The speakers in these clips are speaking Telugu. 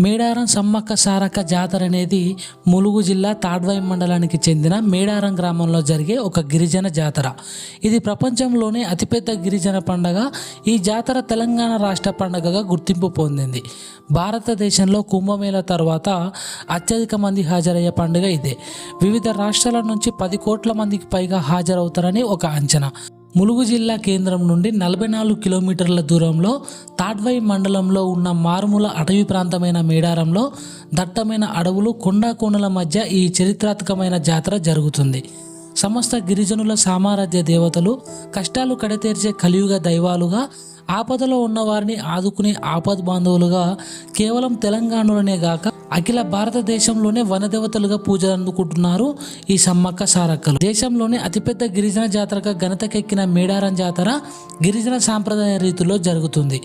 మేడారం సమ్మక్క సారక్క జాతర అనేది ములుగు జిల్లా తాడ్వాయి మండలానికి చెందిన మేడారం గ్రామంలో జరిగే ఒక గిరిజన జాతర. ఇది ప్రపంచంలోనే అతిపెద్ద గిరిజన పండుగ. ఈ జాతర తెలంగాణ రాష్ట్ర పండుగగా గుర్తింపు పొందింది. భారతదేశంలో కుంభమేళా తర్వాత అత్యధిక మంది హాజరయ్యే పండుగ ఇదే. వివిధ రాష్ట్రాల నుంచి 10 కోట్ల మందికి పైగా హాజరవుతారని ఒక అంచనా. ములుగు జిల్లా కేంద్రం నుండి 44 కిలోమీటర్ల దూరంలో తాడ్వాయి మండలంలో ఉన్న మారుమూల అటవీ ప్రాంతమైన మేడారంలో దట్టమైన అడవులు, కొండా కోణల మధ్య ఈ చరిత్రాత్మకమైన జాతర జరుగుతుంది. సమస్త గిరిజనుల సామారాధ్య దేవతలు, కష్టాలు కడతీర్చే కలియుగ దైవాలుగా, ఆపదలో ఉన్న వారిని ఆదుకునే ఆపద్ బాంధవులుగా కేవలం తెలంగాణలోనే గాక అఖిల భారతదేశంలోనే వనదేవతలుగా పూజలు అందుకుంటున్నారు ఈ సమ్మక్క సారక్కలు. దేశంలోనే అతిపెద్ద గిరిజన జాతరగా ఘనతకెక్కిన మేడారం జాతర గిరిజన సాంప్రదాయ రీతిలో జరుగుతుంది.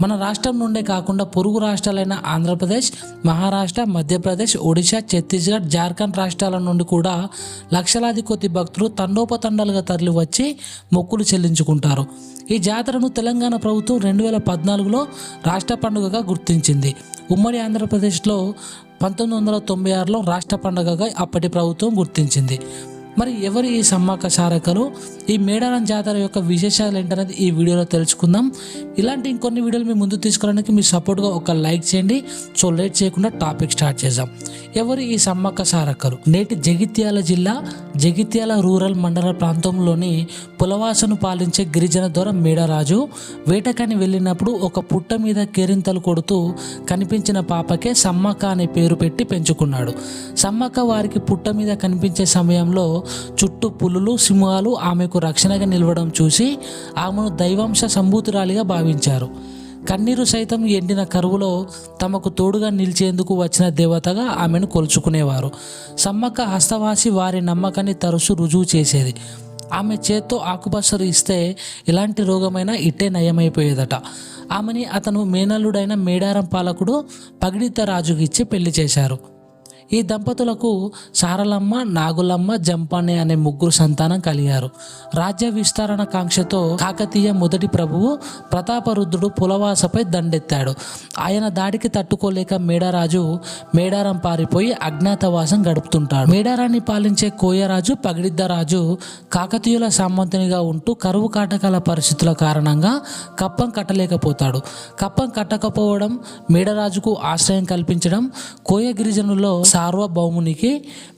మన రాష్ట్రం నుండే కాకుండా పొరుగు రాష్ట్రాలైన ఆంధ్రప్రదేశ్, మహారాష్ట్ర, మధ్యప్రదేశ్, ఒడిశా, ఛత్తీస్గఢ్, జార్ఖండ్ రాష్ట్రాల నుండి కూడా లక్షలాది కొద్ది భక్తులు తండోపతండాలుగా తరలి వచ్చి మొక్కులు చెల్లించుకుంటారు. ఈ జాతరను తెలంగాణ ప్రభుత్వం 2014లో రాష్ట్ర పండుగగా గుర్తించింది. ఉమ్మడి ఆంధ్రప్రదేశ్లో 1996లో రాష్ట్ర పండుగగా అప్పటి ప్రభుత్వం గుర్తించింది. మరి ఎవరు ఈ సమ్మక్క సారక్కలు, ఈ మేడారం జాతర యొక్క విశేషాలు ఏంటనేది ఈ వీడియోలో తెలుసుకుందాం. ఇలాంటి ఇంకొన్ని వీడియోలు మీ ముందు తీసుకురావడానికి మీ సపోర్ట్గా ఒక లైక్ చేయండి. సో లేట్ చేయకుండా టాపిక్ స్టార్ట్ చేద్దాం. ఎవరు ఈ సమ్మక్క సారక్కలు? నేటి జగిత్యాల జిల్లా జగిత్యాల రూరల్ మండల ప్రాంతంలోని పులవాసను పాలించే గిరిజన దొర మేడరాజు వేటకని వెళ్ళినప్పుడు ఒక పుట్ట మీద కేరింతలు కొడుతూ కనిపించిన పాపకే సమ్మక్క అనే పేరు పెట్టి పెంచుకున్నాడు. సమ్మక్క వారికి పుట్ట మీద కనిపించే సమయంలో చుట్టూ పులులు, సింహాలు ఆమెకు రక్షణగా నిలవడం చూసి ఆమెను దైవాంశ సంభూతురాలిగా భావించారు. కన్నీరు సైతం ఎండిన కరువులో తమకు తోడుగా నిలిచేందుకు వచ్చిన దేవతగా ఆమెను కొలుచుకునేవారు. సమ్మక్క హస్తవాసి వారి నమ్మకాన్ని తరచు రుజువు చేసేది. ఆమె చేత్తో ఆకుపసరు ఇస్తే ఎలాంటి రోగమైనా ఇట్టే నయమైపోయేదట. ఆమెని అతను మేనల్లుడైన మేడారం పాలకుడు పగిడిద్ద రాజుకి ఇచ్చి పెళ్లి చేశారు. ఈ దంపతులకు సారలమ్మ, నాగులమ్మ, జంపన్న అనే 3 సంతానం కలిగారు. రాజ్య విస్తరణ కాంక్షతో కాకతీయ మొదటి ప్రభువు ప్రతాపరుద్రుడు పులవాసపై దండెత్తాడు. ఆయన దాడికి తట్టుకోలేక మేడరాజు మేడారం పారిపోయి అజ్ఞాతవాసం గడుపుతుంటాడు. మేడారాన్ని పాలించే కోయరాజు పగిడిద్ద రాజు కాకతీయుల సామంతునిగా ఉంటూ కరువు కాటకాల పరిస్థితుల కారణంగా కప్పం కట్టలేకపోతాడు. కప్పం కట్టకపోవడం, మేడరాజుకు ఆశ్రయం కల్పించడం కోయ గిరిజనుల్లో సార్వభౌమునికి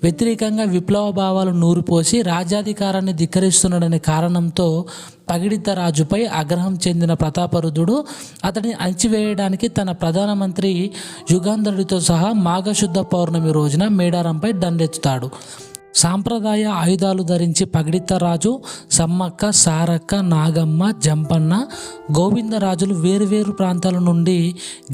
వ్యతిరేకంగా విప్లవ భావాలు నూరిపోసి రాజ్యాధికారాన్ని ధిక్కరిస్తున్నాడనే కారణంతో పగిడిద్ద రాజుపై ఆగ్రహం చెందిన ప్రతాపరుద్రుడు అతడిని అణచివేయడానికి తన ప్రధానమంత్రి యుగంధరుడితో సహా మాఘశుద్ధ పౌర్ణమి రోజున మేడారంపై దండెత్తుతాడు. సాంప్రదాయ ఆయుధాలు ధరించి పగిడిద్ద రాజు, సమ్మక్క, సారక్క, నాగమ్మ, జంపన్న, గోవిందరాజులు వేరువేరు ప్రాంతాల నుండి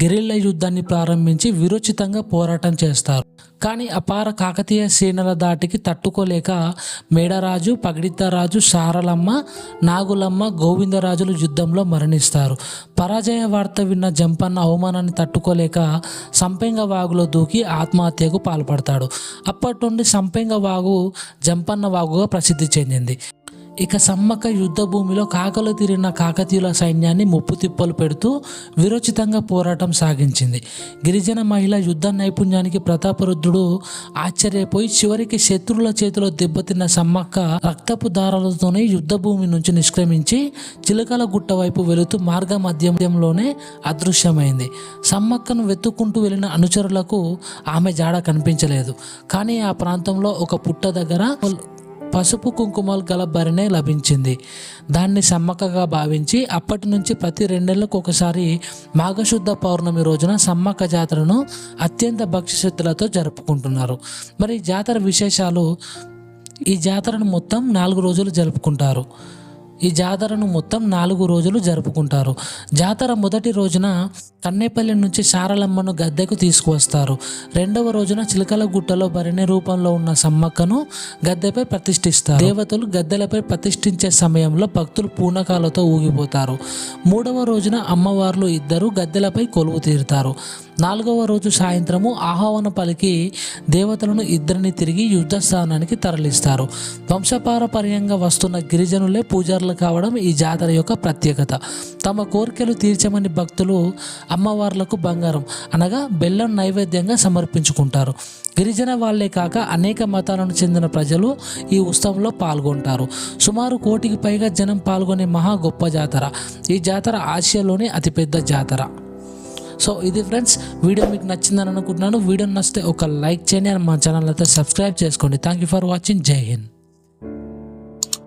గెరిల్లా యుద్ధాన్ని ప్రారంభించి విరోచితంగా పోరాటం చేస్తారు. కానీ అపార కాకతీయ సేనల దాటికి తట్టుకోలేక మేడరాజు, పగిడిద్దరాజు, సారలమ్మ, నాగులమ్మ, గోవిందరాజులు యుద్ధంలో మరణిస్తారు. పరాజయ వార్త విన్న జంపన్న అవమానాన్ని తట్టుకోలేక సంపెంగ వాగులో దూకి ఆత్మహత్యకు పాల్పడతాడు. అప్పటి నుండి సంపెంగ వాగు జంపన్న వాగుగా ప్రసిద్ధి చెందింది. ఇక సమ్మక్క యుద్ధ భూమిలో కాకలు తీరిన కాకతీయుల సైన్యాన్ని ముప్పు తిప్పలు పెడుతూ విరోచితంగా పోరాటం సాగించింది. గిరిజన మహిళ యుద్ధ నైపుణ్యానికి ప్రతాపరుద్రుడు ఆశ్చర్యపోయి చివరికి శత్రువుల చేతిలో దెబ్బతిన్న సమ్మక్క రక్తపు దారాలతోనే యుద్ధ భూమి నుంచి నిష్క్రమించి చిలకల గుట్ట వైపు వెళుతూ మార్గ మధ్యంలోనే అదృశ్యమైంది. సమ్మక్కను వెతుక్కుంటూ వెళ్ళిన అనుచరులకు ఆమె జాడ కనిపించలేదు. కానీ ఆ ప్రాంతంలో ఒక పుట్ట దగ్గర పసుపు కుంకుమలు గల బరినే లభించింది. దాన్ని సమ్మక్కగా భావించి అప్పటి నుంచి ప్రతి 2 నెలలకు ఒకసారి మాఘశుద్ధ పౌర్ణమి రోజున సమ్మక్క జాతరను అత్యంత భక్తిశ్రద్ధలతో జరుపుకుంటున్నారు. మరి జాతర విశేషాలు: ఈ జాతరను మొత్తం 4 రోజులు జరుపుకుంటారు. జాతర మొదటి రోజున కన్నేపల్లి నుంచి సారలమ్మను గద్దెకు తీసుకువస్తారు. 2వ రోజున చిలకల గుట్టలో భరణి రూపంలో ఉన్న సమ్మక్కను గద్దెపై ప్రతిష్ఠిస్తారు. దేవతలు గద్దెలపై ప్రతిష్ఠించే సమయంలో భక్తులు పూనకాలతో ఊగిపోతారు. 3వ రోజున అమ్మవార్లు 2 గద్దెలపై కొలువు తీరుతారు. 4వ రోజు సాయంత్రము ఆహ్వాన పలికి దేవతలను ఇద్దరిని తిరిగి యుద్ధ స్థానానికి తరలిస్తారు. వంశపారపర్యంగా వస్తున్న గిరిజనులే పూజారులు కావడం ఈ జాతర యొక్క ప్రత్యేకత. తమ కోరికలు తీర్చమని భక్తులు అమ్మవార్లకు బంగారం అనగా బెల్లం నైవేద్యంగా సమర్పించుకుంటారు. గిరిజన వాళ్ళే కాక అనేక మతాలను చెందిన ప్రజలు ఈ ఉత్సవంలో పాల్గొంటారు. సుమారు 1 కోటికి పైగా జనం పాల్గొనే మహా గొప్ప జాతర. ఈ జాతర ఆసియాలోనే అతిపెద్ద జాతర. సో ఇది ఫ్రెండ్స్, వీడియో మీకు నచ్చిందని అనుకుంటున్నాను. వీడియో నచ్చితే ఒక లైక్ చేయండి, మా ఛానల్ అయితే సబ్స్క్రైబ్ చేసుకోండి. Thank you for watching. జై హింద్.